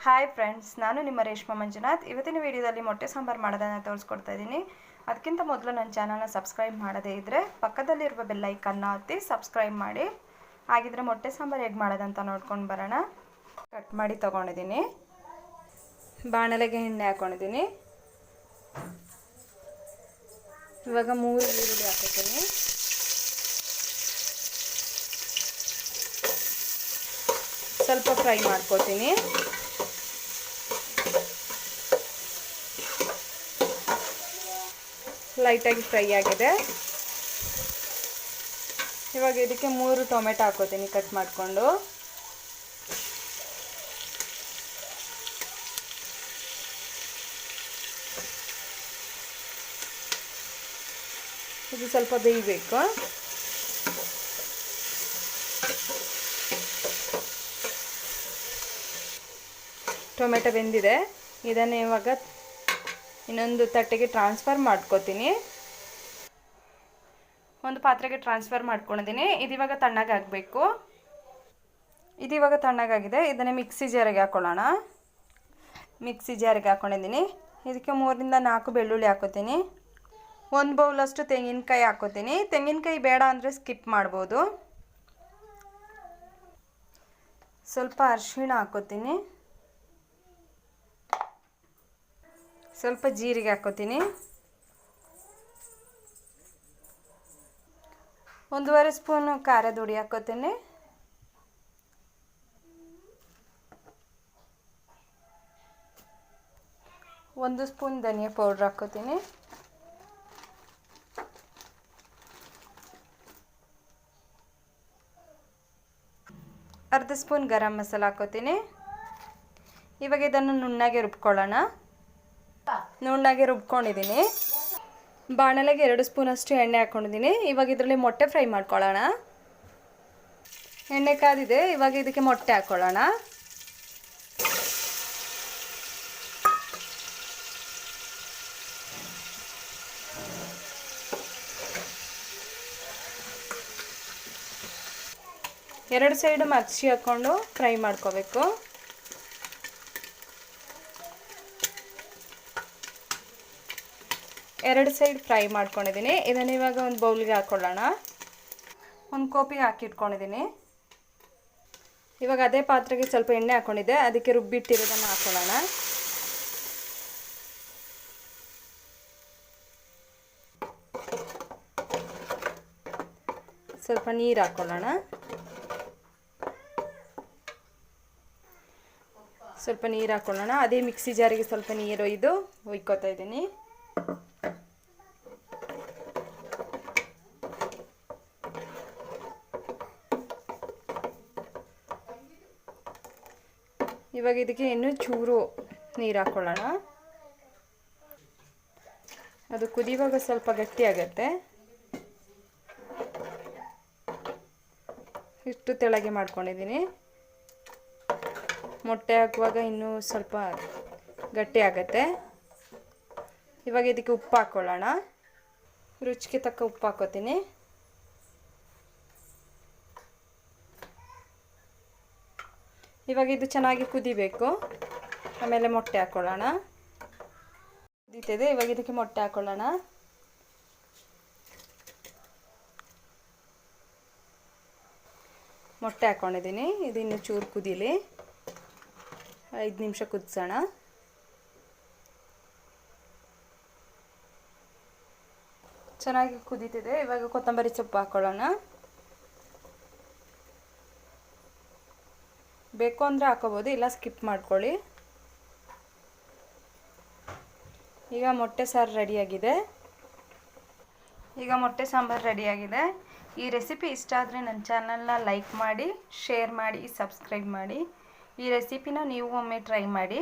Hi friends, ನಾನು ನಿಮ್ಮ ರೇಷ್ಮಾ ಮಂಜುನಾಥ್. ಇವತ್ತಿನ ವಿಡಿಯೋದಲ್ಲಿ ಮೊಟ್ಟೆ ಸಾಂಬಾರು ಮಾಡೋದನ್ನು ತೋರಿಸ್ಕೊಡ್ತಾ ಇದ್ದೀನಿ. ಅದಕ್ಕಿಂತ ಮೊದಲು ನನ್ನ ಚಾನಲ್ನ ಸಬ್ಸ್ಕ್ರೈಬ್ ಮಾಡದೇ ಇದ್ದರೆ ಪಕ್ಕದಲ್ಲಿರುವ ಬೆಲ್ ಐಕನ್ನ ಒತ್ತಿ ಸಬ್ಸ್ಕ್ರೈಬ್ ಮಾಡಿ. ಹಾಗಿದ್ರೆ ಮೊಟ್ಟೆ ಸಾಂಬಾರು ಹೇಗೆ ಮಾಡೋದಂತ ನೋಡ್ಕೊಂಡು ಬರೋಣ. ಕಟ್ ಮಾಡಿ ತೊಗೊಂಡಿದ್ದೀನಿ. ಬಾಣಲೆಗೆ ಎಣ್ಣೆ ಹಾಕ್ಕೊಂಡಿದ್ದೀನಿ. ಇವಾಗ 3 ಈರುಳ್ಳಿ ಹಾಕ್ತೀನಿ. ಸ್ವಲ್ಪ ಫ್ರೈ ಮಾಡ್ಕೋತೀನಿ. ಲೈಟಾಗಿ ಫ್ರೈ ಆಗಿದೆ. ಇವಾಗ ಇದಕ್ಕೆ 3 ಟೊಮೆಟೊ ಹಾಕೋತೀನಿ ಕಟ್ ಮಾಡಿಕೊಂಡು. ಇದು ಸ್ವಲ್ಪ ಬೇಯಬೇಕು. ಟೊಮೆಟೊ ಬೆಂದಿದೆ. ಇದನ್ನು ಇವಾಗ ಇನ್ನೊಂದು ತಟ್ಟೆಗೆ ಟ್ರಾನ್ಸ್ಫರ್ ಮಾಡ್ಕೋತೀನಿ. ಒಂದು ಪಾತ್ರೆಗೆ ಟ್ರಾನ್ಸ್ಫರ್ ಮಾಡ್ಕೊಂಡಿದ್ದೀನಿ. ಇದಿವಾಗ ತಣ್ಣಗಾಗಬೇಕು. ಇದಿವಾಗ ತಣ್ಣಗಾಗಿದೆ. ಇದನ್ನು ಮಿಕ್ಸಿ ಜಾರಿಗೆ ಹಾಕ್ಕೊಳ್ಳೋಣ. ಮಿಕ್ಸಿ ಜಾರಿಗೆ ಹಾಕ್ಕೊಂಡಿದ್ದೀನಿ. ಇದಕ್ಕೆ 3ರಿಂದ 4 ಬೆಳ್ಳುಳ್ಳಿ ಹಾಕೋತೀನಿ. 1 ಬೌಲಷ್ಟು ತೆಂಗಿನಕಾಯಿ ಹಾಕೋತೀನಿ. ತೆಂಗಿನಕಾಯಿ ಬೇಡ ಅಂದರೆ ಸ್ಕಿಪ್ ಮಾಡ್ಬೋದು. ಸ್ವಲ್ಪ ಅರಿಶಿಣ ಹಾಕೋತೀನಿ. ಸ್ವಲ್ಪ ಜೀರಿಗೆ ಹಾಕೋತೀನಿ. 1.5 ಸ್ಪೂನು ಖಾರದ ಹುಡಿ ಹಾಕೋತೀನಿ. ಒಂದು ಸ್ಪೂನ್ ಧನಿಯಾ ಪೌಡ್ರ್ ಹಾಕೋತೀನಿ. ಅರ್ಧ ಸ್ಪೂನ್ ಗರಂ ಮಸಾಲ ಹಾಕೋತೀನಿ. ಇವಾಗ ಇದನ್ನು ನುಣ್ಣಗೆ ರುಬ್ಕೊಳ್ಳೋಣ. ನುಣ್ಣಗೆ ರುಬ್ಕೊಂಡಿದ್ದೀನಿ. ಬಾಣಲೆಗೆ 2 ಸ್ಪೂನಷ್ಟು ಎಣ್ಣೆ ಹಾಕ್ಕೊಂಡಿದ್ದೀನಿ. ಇವಾಗ ಇದರಲ್ಲಿ ಮೊಟ್ಟೆ ಫ್ರೈ ಮಾಡ್ಕೊಳ್ಳೋಣ. ಎಣ್ಣೆ ಕಾದಿದೆ. ಇವಾಗ ಇದಕ್ಕೆ ಮೊಟ್ಟೆ ಹಾಕ್ಕೊಳ್ಳೋಣ. ಎರಡು ಸೈಡು ಮರ್ಚಿ ಹಾಕ್ಕೊಂಡು ಫ್ರೈ ಮಾಡ್ಕೋಬೇಕು. ಎರಡು ಸೈಡ್ ಫ್ರೈ ಮಾಡ್ಕೊಂಡಿದ್ದೀನಿ. ಇದನ್ನು ಇವಾಗ ಒಂದು ಬೌಲ್ಗೆ ಹಾಕ್ಕೊಳ್ಳೋಣ. ಒಂದು ಕೋಪಿಗೆ ಹಾಕಿಟ್ಕೊಂಡಿದ್ದೀನಿ. ಇವಾಗ ಅದೇ ಪಾತ್ರೆಗೆ ಸ್ವಲ್ಪ ಎಣ್ಣೆ ಹಾಕ್ಕೊಂಡಿದ್ದೆ. ಅದಕ್ಕೆ ರುಬ್ಬಿಟ್ಟಿರೋದನ್ನು ಹಾಕ್ಕೊಳ್ಳೋಣ. ಸ್ವಲ್ಪ ನೀರು ಹಾಕ್ಕೊಳ್ಳೋಣ. ಸ್ವಲ್ಪ ನೀರು ಹಾಕ್ಕೊಳ್ಳೋಣ. ಅದೇ ಮಿಕ್ಸಿ ಜಾರಿಗೆ ಸ್ವಲ್ಪ ನೀರು ಒಯ್ಕೋತಾ ಇದ್ದೀನಿ. ಇವಾಗ ಇದಕ್ಕೆ ಇನ್ನೂ ಚೂರು ನೀರು ಹಾಕ್ಕೊಳ್ಳೋಣ. ಅದು ಕುದಿಯುವಾಗ ಸ್ವಲ್ಪ ಗಟ್ಟಿಯಾಗತ್ತೆ. ಇಷ್ಟು ತೆಳಗೆ ಮಾಡ್ಕೊಂಡಿದ್ದೀನಿ. ಮೊಟ್ಟೆ ಹಾಕುವಾಗ ಇನ್ನೂ ಸ್ವಲ್ಪ ಗಟ್ಟಿ ಆಗತ್ತೆ. ಇವಾಗ ಇದಕ್ಕೆ ಉಪ್ಪು ಹಾಕ್ಕೊಳ್ಳೋಣ. ರುಚಿಗೆ ತಕ್ಕ ಉಪ್ಪು ಹಾಕೋತೀನಿ. ಇವಾಗ ಇದು ಚೆನ್ನಾಗಿ ಕುದಿಬೇಕು. ಆಮೇಲೆ ಮೊಟ್ಟೆ ಹಾಕ್ಕೊಳ್ಳೋಣ. ಕುದೀತಿದೆ. ಇವಾಗ ಇದಕ್ಕೆ ಮೊಟ್ಟೆ ಹಾಕ್ಕೊಳ್ಳೋಣ. ಮೊಟ್ಟೆ ಹಾಕ್ಕೊಂಡಿದ್ದೀನಿ. ಇದು ಇನ್ನೂ ಚೂರು ಕುದೀಲಿ. 5 ನಿಮಿಷ ಕುದಿಸೋಣ. ಚೆನ್ನಾಗಿ ಕುದೀತಿದೆ. ಇವಾಗ ಕೊತ್ತಂಬರಿ ಸೊಪ್ಪು ಹಾಕ್ಕೊಳ್ಳೋಣ. ಬೇಕು ಅಂದರೆ ಹಾಕೋಬೋದು, ಇಲ್ಲ ಸ್ಕಿಪ್ ಮಾಡ್ಕೊಳ್ಳಿ. ಈಗ ಮೊಟ್ಟೆ ಸಾರು ರೆಡಿಯಾಗಿದೆ. ಮೊಟ್ಟೆ ಸಾಂಬಾರು ರೆಡಿಯಾಗಿದೆ. ಈ ರೆಸಿಪಿ ಇಷ್ಟ ಆದರೆ ನನ್ನ ಚಾನಲ್ನ ಲೈಕ್ ಮಾಡಿ, ಶೇರ್ ಮಾಡಿ, ಸಬ್ಸ್ಕ್ರೈಬ್ ಮಾಡಿ. ಈ ರೆಸಿಪಿನ ನೀವು ಒಮ್ಮೆ ಟ್ರೈ ಮಾಡಿ.